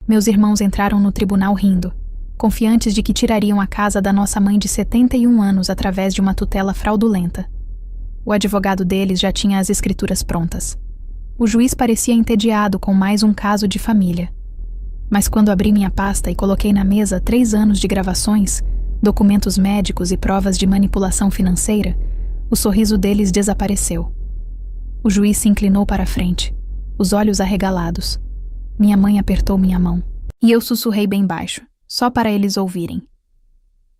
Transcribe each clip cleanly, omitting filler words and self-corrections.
Meus irmãos entraram no tribunal rindo, confiantes de que tirariam a casa da nossa mãe de 71 anos através de uma tutela fraudulenta. O advogado deles já tinha as escrituras prontas. O juiz parecia entediado com mais um caso de família. Mas quando abri minha pasta e coloquei na mesa 3 anos de gravações, documentos médicos e provas de manipulação financeira, o sorriso deles desapareceu. O juiz se inclinou para a frente, os olhos arregalados. Minha mãe apertou minha mão. E eu sussurrei bem baixo, só para eles ouvirem.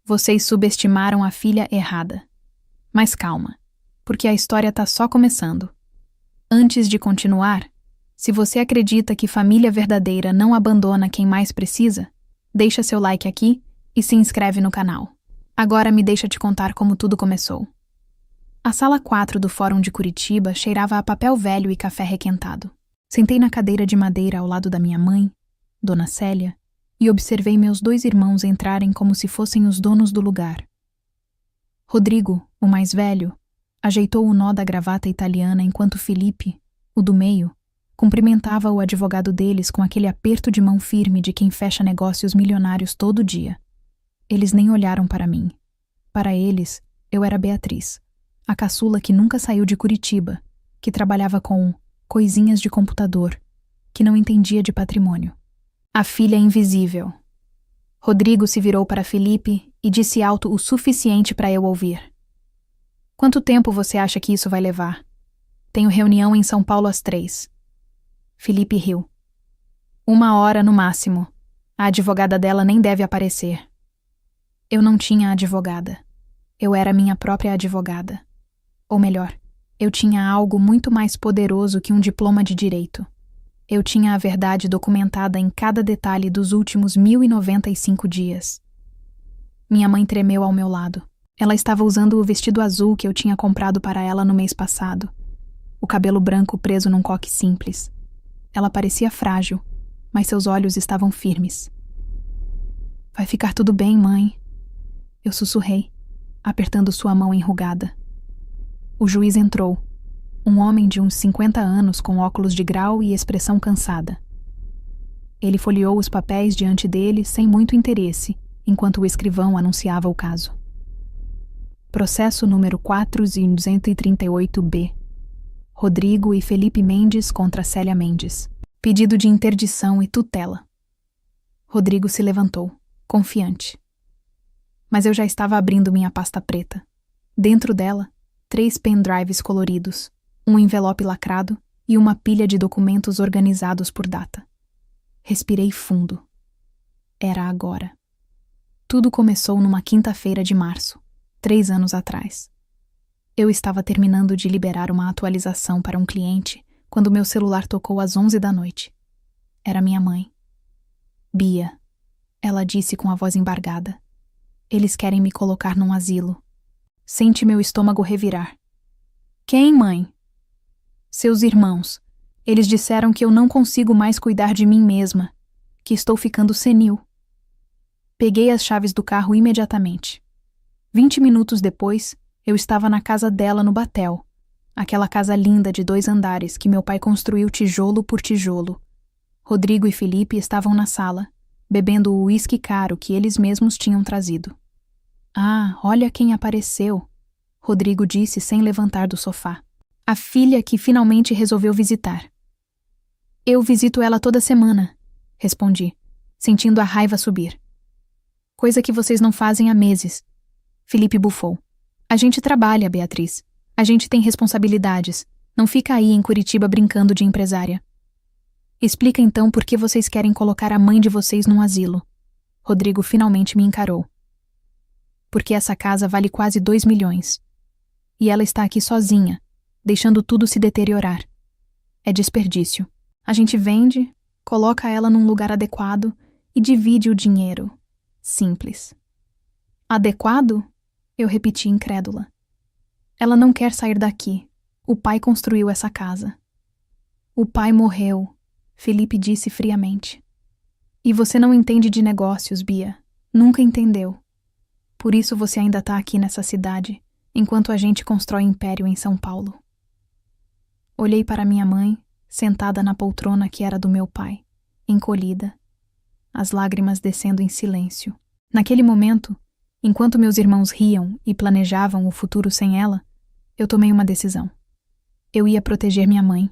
Vocês subestimaram a filha errada. Mas calma, porque a história tá só começando. Antes de continuar, se você acredita que família verdadeira não abandona quem mais precisa, deixa seu like aqui e se inscreve no canal. Agora me deixa te contar como tudo começou. A sala 4 do Fórum de Curitiba cheirava a papel velho e café requentado. Sentei na cadeira de madeira ao lado da minha mãe, Dona Célia, e observei meus 2 irmãos entrarem como se fossem os donos do lugar. Rodrigo, o mais velho, ajeitou o nó da gravata italiana enquanto Felipe, o do meio, cumprimentava o advogado deles com aquele aperto de mão firme de quem fecha negócios milionários todo dia. Eles nem olharam para mim. Para eles, eu era Beatriz, a caçula que nunca saiu de Curitiba, que trabalhava com coisinhas de computador, que não entendia de patrimônio. A filha invisível. Rodrigo se virou para Felipe e disse alto o suficiente para eu ouvir. Quanto tempo você acha que isso vai levar? Tenho reunião em São Paulo às 3. Felipe riu. 1 hora no máximo. A advogada dela nem deve aparecer. Eu não tinha advogada. Eu era minha própria advogada. Ou melhor, eu tinha algo muito mais poderoso que um diploma de direito. Eu tinha a verdade documentada em cada detalhe dos últimos 1095 dias. Minha mãe tremeu ao meu lado. Ela estava usando o vestido azul que eu tinha comprado para ela no mês passado. O cabelo branco preso num coque simples. Ela parecia frágil, mas seus olhos estavam firmes. Vai ficar tudo bem, mãe. Eu sussurrei, apertando sua mão enrugada. O juiz entrou. Um homem de uns 50 anos com óculos de grau e expressão cansada. Ele folheou os papéis diante dele sem muito interesse, enquanto o escrivão anunciava o caso. Processo número 4.238-B. Rodrigo e Felipe Mendes contra Célia Mendes. Pedido de interdição e tutela. Rodrigo se levantou, confiante. Mas eu já estava abrindo minha pasta preta. Dentro dela, 3 pendrives coloridos, um envelope lacrado e uma pilha de documentos organizados por data. Respirei fundo. Era agora. Tudo começou numa quinta-feira de março, 3 anos atrás. Eu estava terminando de liberar uma atualização para um cliente quando meu celular tocou às 11 da noite. Era minha mãe. Bia, ela disse com a voz embargada. Eles querem me colocar num asilo. Sente meu estômago revirar. Quem, mãe? Seus irmãos. Eles disseram que eu não consigo mais cuidar de mim mesma, que estou ficando senil. Peguei as chaves do carro imediatamente. 20 minutos depois, eu estava na casa dela no Batel, aquela casa linda de 2 andares que meu pai construiu tijolo por tijolo. Rodrigo e Felipe estavam na sala, bebendo o uísque caro que eles mesmos tinham trazido. Ah, olha quem apareceu, Rodrigo disse sem levantar do sofá. A filha que finalmente resolveu visitar. Eu visito ela toda semana, respondi, sentindo a raiva subir. Coisa que vocês não fazem há meses. Felipe bufou. A gente trabalha, Beatriz. A gente tem responsabilidades. Não fica aí em Curitiba brincando de empresária. Explica então por que vocês querem colocar a mãe de vocês num asilo. Rodrigo finalmente me encarou. Porque essa casa vale quase 2 milhões. E ela está aqui sozinha, deixando tudo se deteriorar. É desperdício. A gente vende, coloca ela num lugar adequado e divide o dinheiro. Simples. Adequado? Eu repeti incrédula. Ela não quer sair daqui. O pai construiu essa casa. O pai morreu, Felipe disse friamente. E você não entende de negócios, Bia. Nunca entendeu. Por isso você ainda está aqui nessa cidade, enquanto a gente constrói império em São Paulo. Olhei para minha mãe, sentada na poltrona que era do meu pai, encolhida, as lágrimas descendo em silêncio. Naquele momento, enquanto meus irmãos riam e planejavam o futuro sem ela, eu tomei uma decisão. Eu ia proteger minha mãe.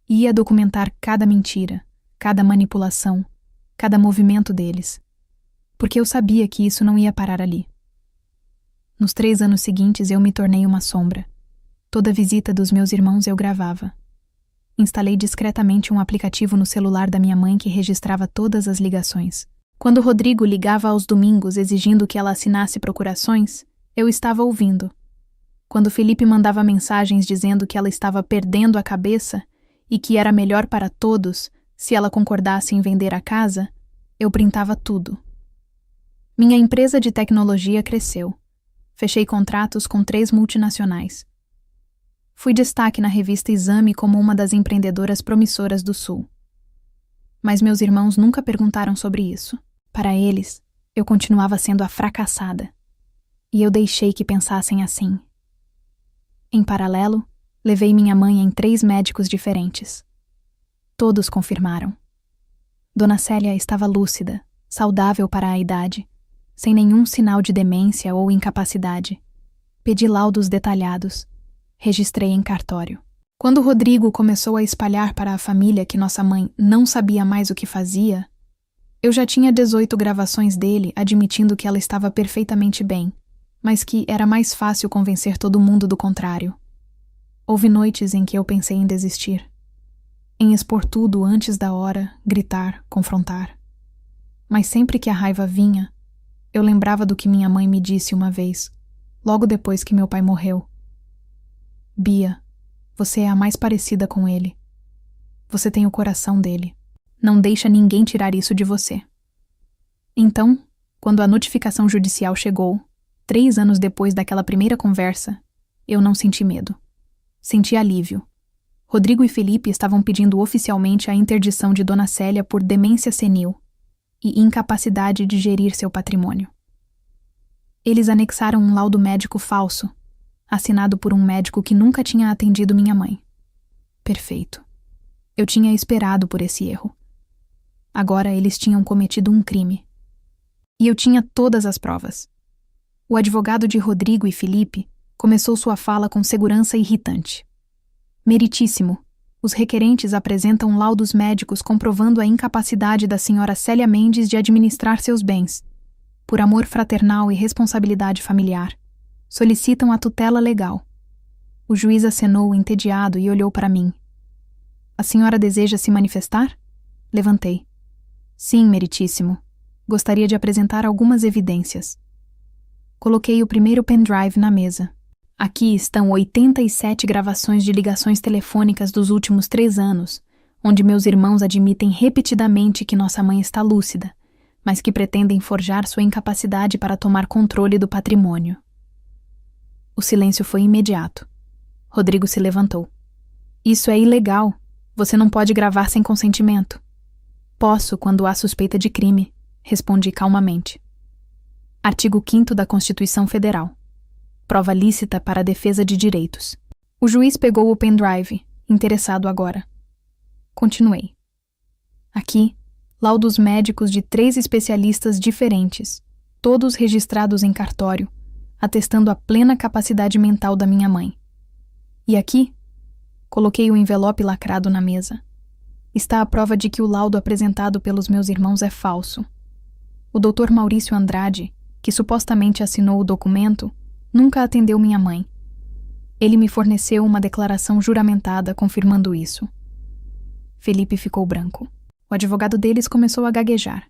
Ia documentar cada mentira, cada manipulação, cada movimento deles. Porque eu sabia que isso não ia parar ali. Nos 3 anos seguintes, eu me tornei uma sombra. Toda visita dos meus irmãos eu gravava. Instalei discretamente um aplicativo no celular da minha mãe que registrava todas as ligações. Quando Rodrigo ligava aos domingos exigindo que ela assinasse procurações, eu estava ouvindo. Quando Felipe mandava mensagens dizendo que ela estava perdendo a cabeça e que era melhor para todos se ela concordasse em vender a casa, eu printava tudo. Minha empresa de tecnologia cresceu. Fechei contratos com 3 multinacionais. Fui destaque na revista Exame como uma das empreendedoras promissoras do Sul. Mas meus irmãos nunca perguntaram sobre isso. Para eles, eu continuava sendo a fracassada. E eu deixei que pensassem assim. Em paralelo, levei minha mãe em 3 médicos diferentes. Todos confirmaram. Dona Célia estava lúcida, saudável para a idade, sem nenhum sinal de demência ou incapacidade. Pedi laudos detalhados. Registrei em cartório. Quando Rodrigo começou a espalhar para a família que nossa mãe não sabia mais o que fazia, eu já tinha 18 gravações dele admitindo que ela estava perfeitamente bem, mas que era mais fácil convencer todo mundo do contrário. Houve noites em que eu pensei em desistir, em expor tudo antes da hora, gritar, confrontar. Mas sempre que a raiva vinha, eu lembrava do que minha mãe me disse uma vez, logo depois que meu pai morreu. Bia, você é a mais parecida com ele. Você tem o coração dele. Não deixa ninguém tirar isso de você. Então, quando a notificação judicial chegou, 3 anos depois daquela primeira conversa, eu não senti medo. Senti alívio. Rodrigo e Felipe estavam pedindo oficialmente a interdição de Dona Célia por demência senil e incapacidade de gerir seu patrimônio. Eles anexaram um laudo médico falso, assinado por um médico que nunca tinha atendido minha mãe. Perfeito. Eu tinha esperado por esse erro. Agora eles tinham cometido um crime. E eu tinha todas as provas. O advogado de Rodrigo e Felipe começou sua fala com segurança irritante. Meritíssimo, os requerentes apresentam laudos médicos comprovando a incapacidade da senhora Célia Mendes de administrar seus bens, por amor fraternal e responsabilidade familiar. Solicitam a tutela legal. O juiz acenou entediado e olhou para mim. A senhora deseja se manifestar? Levantei. Sim, meritíssimo. Gostaria de apresentar algumas evidências. Coloquei o primeiro pendrive na mesa. Aqui estão 87 gravações de ligações telefônicas dos últimos 3 anos, onde meus irmãos admitem repetidamente que nossa mãe está lúcida, mas que pretendem forjar sua incapacidade para tomar controle do patrimônio. O silêncio foi imediato. Rodrigo se levantou. Isso é ilegal. Você não pode gravar sem consentimento. Posso, quando há suspeita de crime, respondi calmamente. Artigo 5º da Constituição Federal. Prova lícita para a defesa de direitos. O juiz pegou o pendrive, interessado agora. Continuei. Aqui, laudos médicos de 3 especialistas diferentes, todos registrados em cartório, atestando a plena capacidade mental da minha mãe. E aqui, coloquei o envelope lacrado na mesa. Está a prova de que o laudo apresentado pelos meus irmãos é falso. O Dr. Maurício Andrade, que supostamente assinou o documento, nunca atendeu minha mãe. Ele me forneceu uma declaração juramentada confirmando isso. Felipe ficou branco. O advogado deles começou a gaguejar.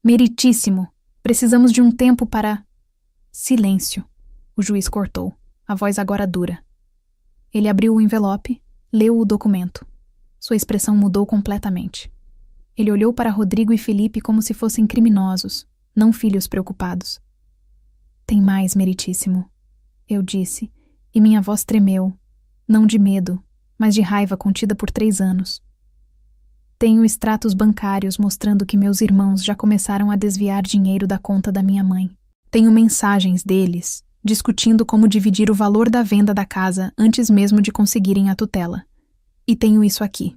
Meritíssimo! Precisamos de um tempo para... Silêncio. O juiz cortou, a voz agora dura. Ele abriu o envelope, leu o documento. Sua expressão mudou completamente. Ele olhou para Rodrigo e Felipe como se fossem criminosos, não filhos preocupados. Tem mais, meritíssimo, eu disse, e minha voz tremeu, não de medo, mas de raiva contida por 3 anos. Tenho extratos bancários mostrando que meus irmãos já começaram a desviar dinheiro da conta da minha mãe. Tenho mensagens deles, discutindo como dividir o valor da venda da casa antes mesmo de conseguirem a tutela. E tenho isso aqui.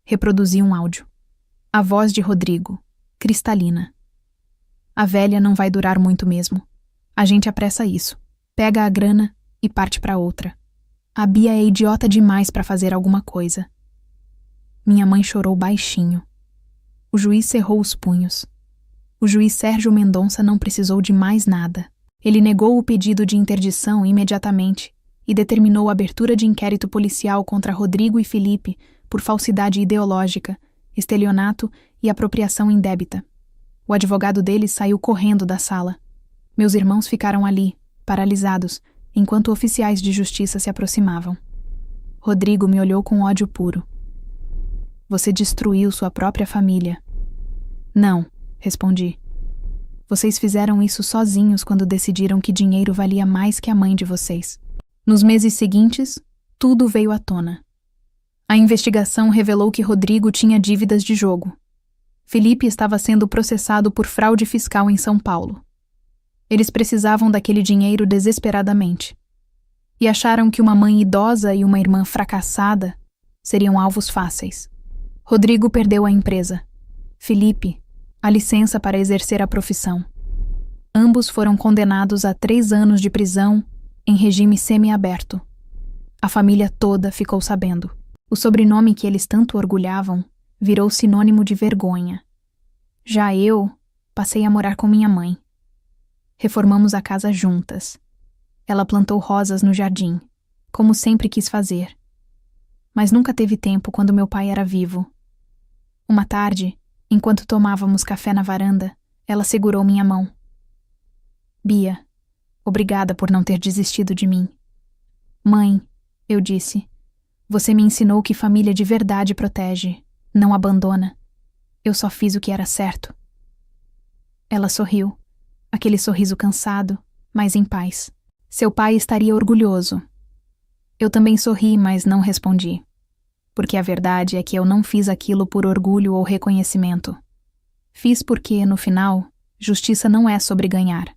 Reproduzi um áudio. A voz de Rodrigo, cristalina. A velha não vai durar muito mesmo. A gente apressa isso. Pega a grana e parte para outra. A Bia é idiota demais para fazer alguma coisa. Minha mãe chorou baixinho. O juiz cerrou os punhos. O juiz Sérgio Mendonça não precisou de mais nada. Ele negou o pedido de interdição imediatamente e determinou a abertura de inquérito policial contra Rodrigo e Felipe por falsidade ideológica, estelionato e apropriação indébita. O advogado deles saiu correndo da sala. Meus irmãos ficaram ali, paralisados, enquanto oficiais de justiça se aproximavam. Rodrigo me olhou com ódio puro. Você destruiu sua própria família. Não, respondi. Vocês fizeram isso sozinhos quando decidiram que dinheiro valia mais que a mãe de vocês. Nos meses seguintes, tudo veio à tona. A investigação revelou que Rodrigo tinha dívidas de jogo. Felipe estava sendo processado por fraude fiscal em São Paulo. Eles precisavam daquele dinheiro desesperadamente. E acharam que uma mãe idosa e uma irmã fracassada seriam alvos fáceis. Rodrigo perdeu a empresa. Felipe, a licença para exercer a profissão. Ambos foram condenados a 3 anos de prisão em regime semiaberto. A família toda ficou sabendo. O sobrenome que eles tanto orgulhavam virou sinônimo de vergonha. Já eu passei a morar com minha mãe. Reformamos a casa juntas. Ela plantou rosas no jardim, como sempre quis fazer. Mas nunca teve tempo quando meu pai era vivo. Uma tarde, enquanto tomávamos café na varanda, ela segurou minha mão. Bia, obrigada por não ter desistido de mim. Mãe, eu disse, você me ensinou que família de verdade protege, não abandona. Eu só fiz o que era certo. Ela sorriu, aquele sorriso cansado, mas em paz. Seu pai estaria orgulhoso. Eu também sorri, mas não respondi. Porque a verdade é que eu não fiz aquilo por orgulho ou reconhecimento. Fiz porque, no final, justiça não é sobre ganhar.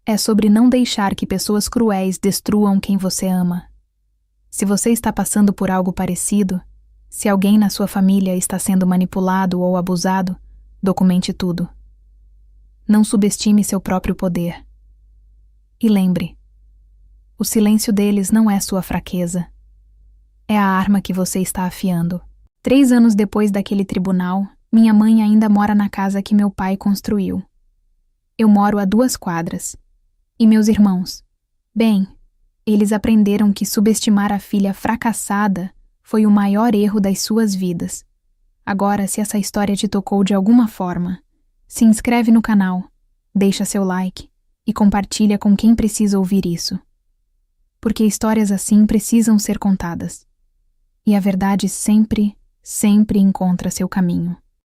É sobre não deixar que pessoas cruéis destruam quem você ama. Se você está passando por algo parecido, se alguém na sua família está sendo manipulado ou abusado, documente tudo. Não subestime seu próprio poder. E lembre, o silêncio deles não é sua fraqueza. É a arma que você está afiando. 3 anos depois daquele tribunal, minha mãe ainda mora na casa que meu pai construiu. Eu moro a 2 quadras. E meus irmãos? Bem, eles aprenderam que subestimar a filha fracassada foi o maior erro das suas vidas. Agora, se essa história te tocou de alguma forma, se inscreve no canal, deixa seu like e compartilha com quem precisa ouvir isso. Porque histórias assim precisam ser contadas. E a verdade sempre, sempre encontra seu caminho.